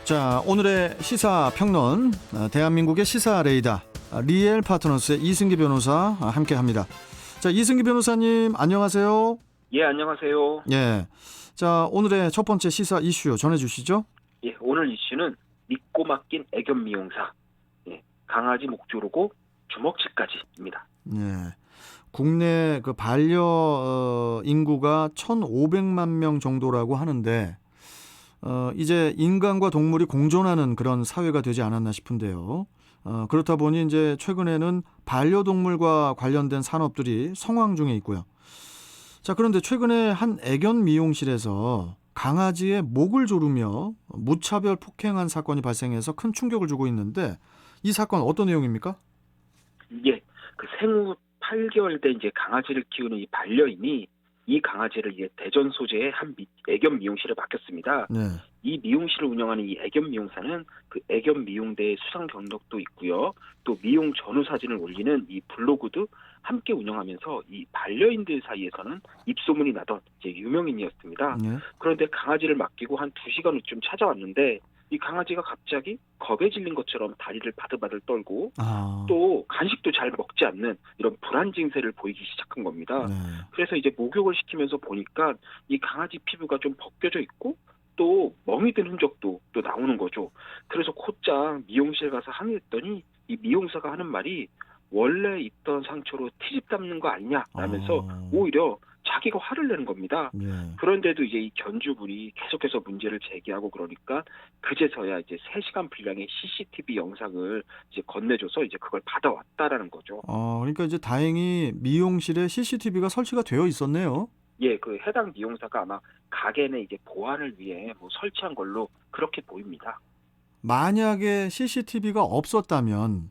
자, 오늘의 시사평론, 대한민국의 시사 레이더 리엘 파트너스의 이승기 변호사 함께합니다. 자, 이승기 변호사님 안녕하세요. 예, 안녕하세요. 예, 자, 오늘의 첫 번째 시사 이슈 전해주시죠. 예, 오늘 이슈는 믿고 맡긴 애견 미용사, 강아지 목 조르고 주먹질까지입니다. 예, 국내 그 반려 인구가 1,500만 명 정도라고 하는데 이제 인간과 동물이 공존하는 그런 사회가 되지 않았나 싶은데요. 그렇다 보니 이제 최근에는 반려동물과 관련된 산업들이 성황 중에 있고요. 자, 그런데 최근에 한 애견 미용실에서 강아지의 목을 조르며 무차별 폭행한 사건이 발생해서 큰 충격을 주고 있는데 이 사건 어떤 내용입니까? 이게 그 생후 8개월 된 이제 강아지를 키우는 이 반려인이 이 강아지를 이제 대전 소재의 한 애견 미용실에 맡겼습니다. 네. 이 미용실을 운영하는 이 애견 미용사는 그 애견 미용대의 수상 경력도 있고요. 또 미용 전후 사진을 올리는 이 블로그도 함께 운영하면서 이 반려인들 사이에서는 입소문이 나던 이제 유명인이었습니다. 네. 그런데 강아지를 맡기고 한 2시간 후쯤 찾아왔는데 이 강아지가 갑자기 겁에 질린 것처럼 다리를 바들바들 떨고 또 간식도 잘 먹지 않는 이런 불안 증세를 보이기 시작한 겁니다. 네. 그래서 이제 목욕을 시키면서 보니까 이 강아지 피부가 좀 벗겨져 있고 또 멍이 든 흔적도 또 나오는 거죠. 그래서 곧장 미용실 가서 항의했더니 이 미용사가 하는 말이 원래 있던 상처로 트집 담는 거 아니냐라면서 오히려 자기가 화를 내는 겁니다. 네. 그런데도 이제 이 견주분이 계속해서 문제를 제기하고 그러니까 그제서야 이제 3시간 분량의 CCTV 영상을 이제 건네줘서 이제 그걸 받아왔다라는 거죠. 그러니까 이제 다행히 미용실에 CCTV가 설치가 되어 있었네요. 예, 그 해당 미용사가 아마 가게 내 이제 보안을 위해 뭐 설치한 걸로 그렇게 보입니다. 만약에 CCTV가 없었다면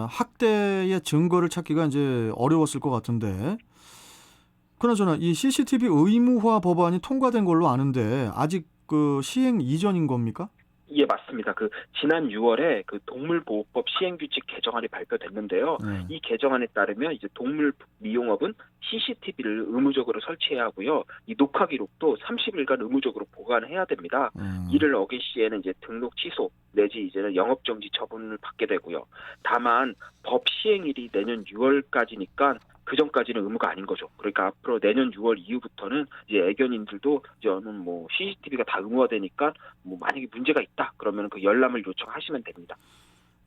학대의 증거를 찾기가 이제 어려웠을 것 같은데, 그나저나 이 CCTV 의무화 법안이 통과된 걸로 아는데 아직 그 시행 이전인 겁니까? 예, 맞습니다. 그 지난 6월에 그 동물보호법 시행규칙 개정안이 발표됐는데요. 이 개정안에 따르면 이제 동물 미용업은 CCTV를 의무적으로 설치해야 하고요. 이 녹화 기록도 30일간 의무적으로 보관해야 됩니다. 이를 어길 시에는 이제 등록 취소 내지 이제는 영업 정지 처분을 받게 되고요. 다만 법 시행일이 내년 6월까지니까 그 전까지는 의무가 아닌 거죠. 그러니까 앞으로 내년 6월 이후부터는 이제 애견인들도 저는 뭐 CCTV가 다 의무화되니까 뭐 만약에 문제가 있다 그러면 그 열람을 요청하시면 됩니다.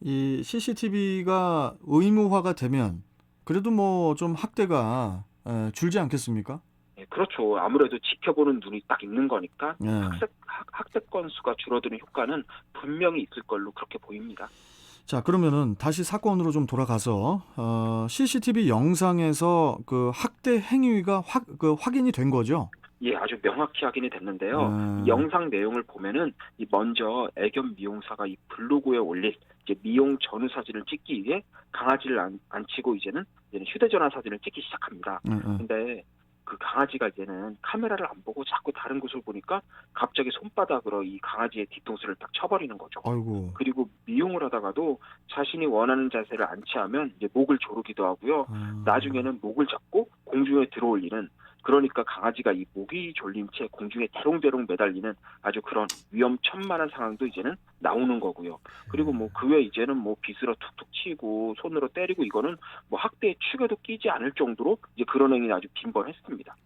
이 CCTV가 의무화가 되면 그래도 뭐 좀 학대가 줄지 않겠습니까? 네, 그렇죠. 아무래도 지켜보는 눈이 딱 있는 거니까 네. 학대 건수가 줄어드는 효과는 분명히 있을 걸로 그렇게 보입니다. 자, 그러면은 다시 사건으로 좀 돌아가서 CCTV 영상에서 그 학대 행위가 확인이 된 거죠? 예, 아주 명확히 확인이 됐는데요. 이 영상 내용을 보면은 먼저 애견 미용사가 이 블로그에 올릴 이제 미용 전후 사진을 찍기 위해 강아지를 앉히고 이제는 휴대전화 사진을 찍기 시작합니다. 근데 그 강아지가 이제는 카메라를 안 보고 자꾸 다른 곳을 보니까 갑자기 손바닥으로 이 강아지의 뒤통수를 딱 쳐버리는 거죠. 아이고. 그리고 미용을 하다가도 자신이 원하는 자세를 안 취하면 이제 목을 조르기도 하고요. 나중에는 목을 잡고 공중에 들어올리는, 그러니까 강아지가 이 목이 졸린 채 공중에 대롱대롱 매달리는 아주 그런 위험천만한 상황도 이제는 나오는 거고요. 그리고 뭐 그 외 이제는 뭐 빗으로 툭툭 치고 손으로 때리고 이거는 뭐 학대의 축에도 끼지 않을 정도로 이제 그런 행위는 아주 빈번했습니다.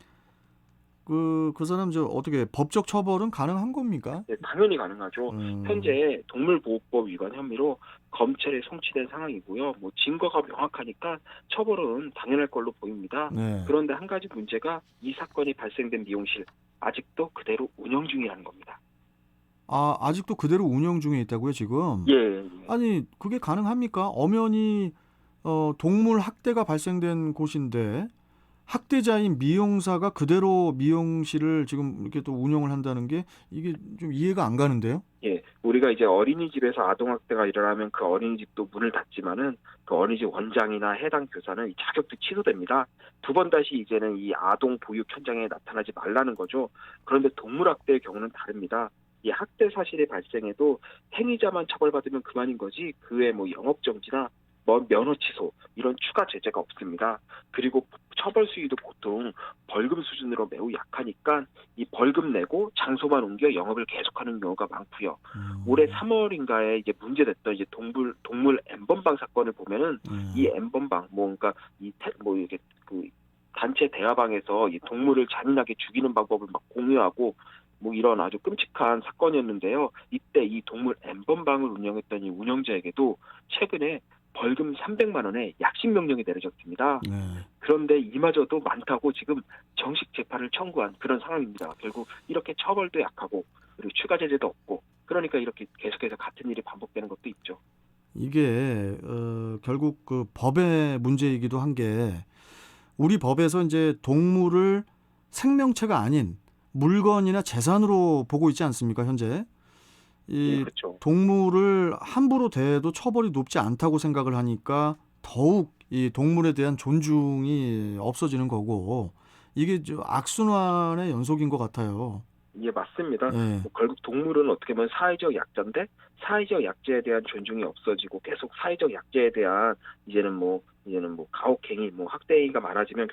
그 사람 어떻게 법적 처벌은 가능한 겁니까? 네, 당연히 가능하죠. 현재 동물보호법 위반 혐의로 검찰에 송치된 상황이고요. 뭐 증거가 명확하니까 처벌은 당연할 걸로 보입니다. 네. 그런데 한 가지 문제가 이 사건이 발생된 미용실 아직도 그대로 운영 중이라는 겁니다. 아직도 그대로 운영 중에 있다고요, 지금? 예. 아니, 그게 가능합니까? 엄연히 동물 학대가 발생된 곳인데 학대자인 미용사가 그대로 미용실을 지금 이렇게 또 운영을 한다는 게 이게 좀 이해가 안 가는데요? 예, 우리가 이제 어린이집에서 아동학대가 일어나면 그 어린이집도 문을 닫지만은 그 어린이집 원장이나 해당 교사는 이 자격도 취소됩니다. 2번 다시 이제는 이 아동 보육 현장에 나타나지 말라는 거죠. 그런데 동물학대의 경우는 다릅니다. 이 학대 사실이 발생해도 행위자만 처벌받으면 그만인 거지 그 외에 뭐 영업정지나 면허 취소 이런 추가 제재가 없습니다. 그리고 처벌 수위도 보통 벌금 수준으로 매우 약하니까 이 벌금 내고 장소만 옮겨 영업을 계속하는 경우가 많고요. 올해 3월인가에 이제 문제됐던 이제 동물 N번방 사건을 보면은 이 N번방 그러니까 이게 그 단체 대화방에서 이 동물을 잔인하게 죽이는 방법을 막 공유하고 이런 아주 끔찍한 사건이었는데요. 이때 이 동물 N번방을 운영했던 이 운영자에게도 최근에 벌금 300만 원의 약식 명령이 내려졌습니다. 그런데 이마저도 많다고 지금 정식 재판을 청구한 그런 상황입니다. 결국 이렇게 처벌도 약하고 그리고 추가 제재도 없고 그러니까 이렇게 계속해서 같은 일이 반복되는 것도 있죠. 이게 결국 그 법의 문제이기도 한 게 우리 법에서 이제 동물을 생명체가 아닌 물건이나 재산으로 보고 있지 않습니까, 현재? 이 그렇죠. 동물을 함부로 대해도 처벌이 높지 않다고 생각을 하니까 더욱 이 동물에 대한 존중이 없어지는 거고 이게 악순환의 연속인 것 같아요. 예, 맞습니다. 네. 결국 동물은 어떻게 보면 사회적 약자인데 사회적 약자에 대한 존중이 없어지고 계속 사회적 약자에 대한 이제는 가혹행위, 학대행위가 많아지면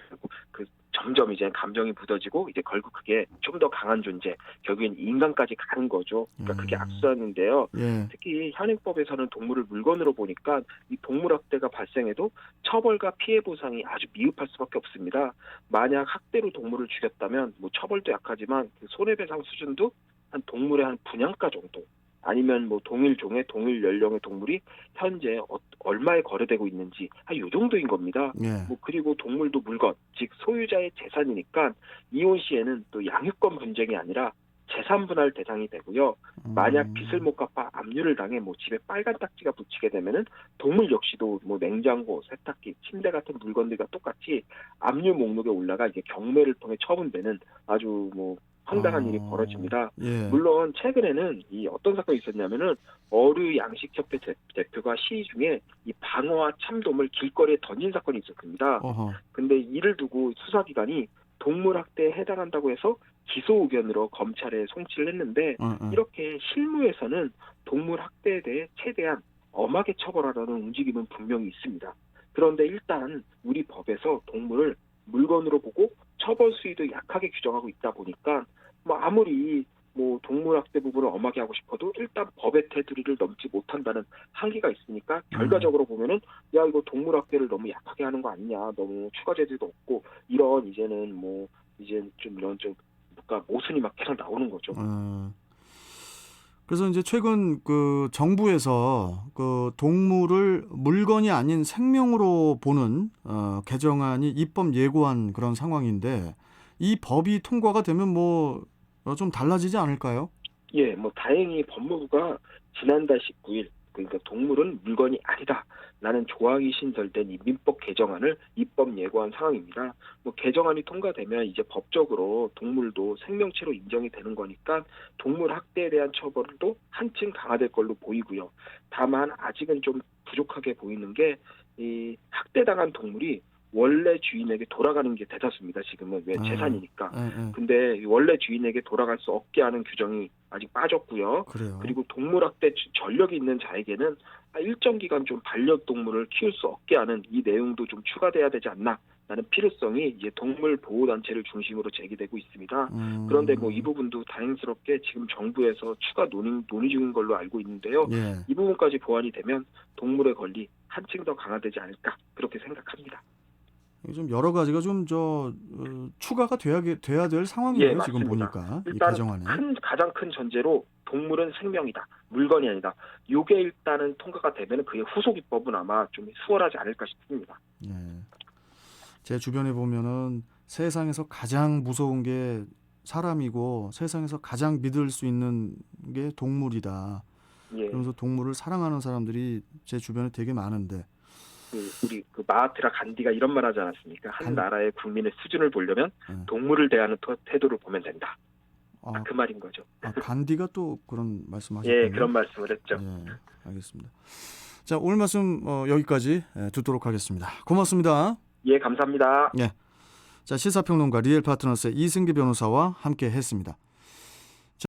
결국 점점 이제 감정이 묻어지고 이제 결국 그게 좀 더 강한 존재, 결국엔 인간까지 가는 거죠. 그러니까 그게 악순환인데요. 예. 특히 현행법에서는 동물을 물건으로 보니까 이 동물 학대가 발생해도 처벌과 피해 보상이 아주 미흡할 수밖에 없습니다. 만약 학대로 동물을 죽였다면 처벌도 약하지만 그 손해배상 수준도 한 동물의 한 분양가 정도. 아니면 동일 종의 동일 연령의 동물이 현재 얼마에 거래되고 있는지 한 요 정도인 겁니다. 그리고 동물도 물건, 즉 소유자의 재산이니까 이혼 시에는 또 양육권 분쟁이 아니라 재산 분할 대상이 되고요. 만약 빚을 못 갚아 압류를 당해 집에 빨간 딱지가 붙이게 되면은 동물 역시도 냉장고, 세탁기, 침대 같은 물건들과 똑같이 압류 목록에 올라가 이제 경매를 통해 처분되는 아주 황당한 일이 벌어집니다. 물론 최근에는 이 어떤 사건이 있었냐면은 어류 양식협회 대표가 시위 중에 이 방어와 참돔을 길거리에 던진 사건이 있었습니다. 근데 이를 두고 수사기관이 동물 학대에 해당한다고 해서 기소 의견으로 검찰에 송치를 했는데 이렇게 실무에서는 동물 학대에 대해 최대한 엄하게 처벌하라는 움직임은 분명히 있습니다. 그런데 일단 우리 법에서 동물을 물건으로 보고 처벌 수위도 약하게 규정하고 있다 보니까 아무리 동물 학대 부분을 엄하게 하고 싶어도 일단 법의 테두리를 넘지 못한다는 한계가 있으니까 결과적으로 보면은 이거 동물 학대를 너무 약하게 하는 거 아니냐, 너무 추가 제재도 없고 이런 이제는 좀 이런 뭔가 모순이 막 계속 나오는 거죠. 그래서 이제 최근 그 정부에서 그 동물을 물건이 아닌 생명으로 보는 개정안이 입법 예고한 그런 상황인데 이 법이 통과가 되면 좀 달라지지 않을까요? 예, 다행히 법무부가 지난달 19일 그러니까 동물은 물건이 아니다라는 조항이 신설된 이 민법 개정안을 입법 예고한 상황입니다. 개정안이 통과되면 이제 법적으로 동물도 생명체로 인정이 되는 거니까 동물 학대에 대한 처벌도 한층 강화될 걸로 보이고요. 다만 아직은 좀 부족하게 보이는 게 이 학대당한 동물이 원래 주인에게 돌아가는 게 대다수입니다. 지금은 왜 재산이니까. 근데 원래 주인에게 돌아갈 수 없게 하는 규정이 아직 빠졌고요. 그래요. 그리고 동물학대 전력이 있는 자에게는 일정 기간 좀 반려동물을 키울 수 없게 하는 이 내용도 좀 추가돼야 되지 않나라는 필요성이 이제 동물 보호 단체를 중심으로 제기되고 있습니다. 그런데 이 부분도 다행스럽게 지금 정부에서 추가 논의 중인 걸로 알고 있는데요. 이 부분까지 보완이 되면 동물의 권리 한층 더 강화되지 않을까 그렇게 생각합니다. 좀 여러 가지가 좀 추가가 돼야 될 상황이에요. 지금 보니까 이 개정안에. 가장 큰 전제로 동물은 생명이다. 물건이 아니다. 이게 일단은 통과가 되면 그의 후속 입법은 아마 좀 수월하지 않을까 싶습니다. 제 주변에 보면은 세상에서 가장 무서운 게 사람이고 세상에서 가장 믿을 수 있는 게 동물이다. 그러면서 동물을 사랑하는 사람들이 제 주변에 되게 많은데 우리 마하트라 간디가 이런 말 하지 않았습니까? 한 나라의 국민의 수준을 보려면 동물을 대하는 태도를 보면 된다. 그 말인 거죠. 간디가 또 그런 말씀하셨군요. 그런 말씀을 했죠. 알겠습니다. 자, 오늘 말씀 여기까지 듣도록 하겠습니다. 고맙습니다. 감사합니다. 자, 시사평론가 리얼파트너스의 이승기 변호사와 함께 했습니다.